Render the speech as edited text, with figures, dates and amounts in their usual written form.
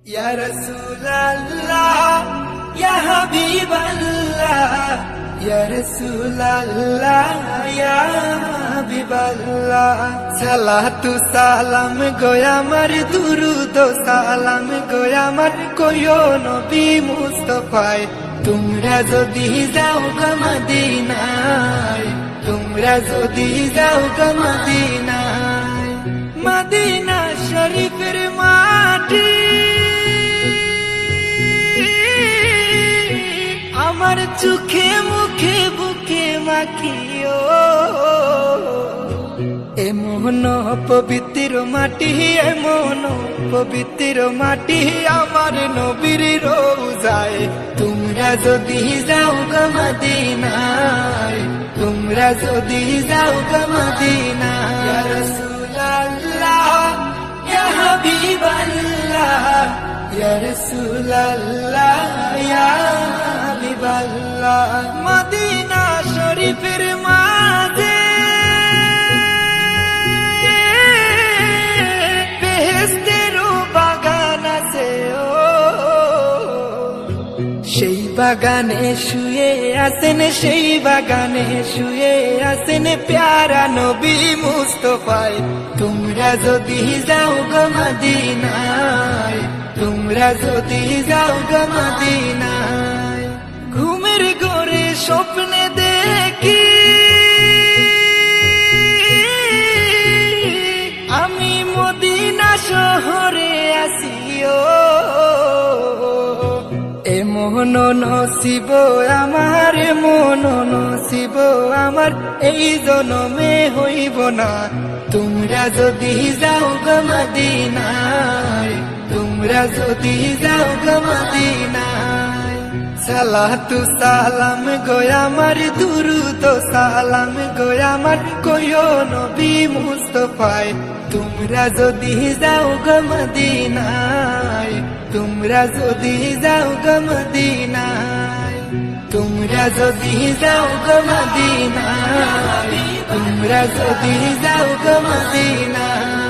Ya Rasulallah, Ya Habiballah, Ya Rasulallah, Ya Habiballah. Salatu salam goya mar durud salam goya mar koyo Nabi Mustafaয় তোমরা যদি যাও গো মদিনায়, তোমরা যদি যাও গো মদিনায়, মদিনা শরীফের মাটি আমার চোখে মুখে বুকে মাখিও। এমন পবিত্র মাটি, এমন পবিত্র মাটি আমার নবীর রওজায় তোমরা যদি যাও গো মদিনায়, তোমরা যদি যাও গো মদিনায়। ইয়া রাসূলুল্লাহ, ইয়া হাবিবাল্লাহ, ইয়া রাসূলুল্লাহ, ইয়া হাবিবাল্লাহ। মদিনা শরীফের মাঝে সেই বাগানে শুয়ে আছেন, সেই বাগানে শুয়ে আছেন প্যারা নবী মুস্তাফায় তোমরা যদি যাও গো মদিনায়, তোমরা যদি যাও গো মদিনায়। ঘুমের ঘরে স্বপ্নে দেখি আমি মদিনা শহরে আসিও। এমন নসিব আমার, এমন নসিব আমার এই জনমে হইব না তোমরা যদি যাও গো মদিনায়, তোমরা যদি যাও গো মদিনায়। সালাতু সালাম গোয়া আমার দুরুদ সালাম গোয়া আমার কইও নবী মুস্তাফায় তোমরা যদি যাও গো মদিনায়, তোমরা যদি যাও গো মদিনায়, তোমরা যদি যাও গো মদিনায়, তোমরা যদি যাও গো মদিনায়।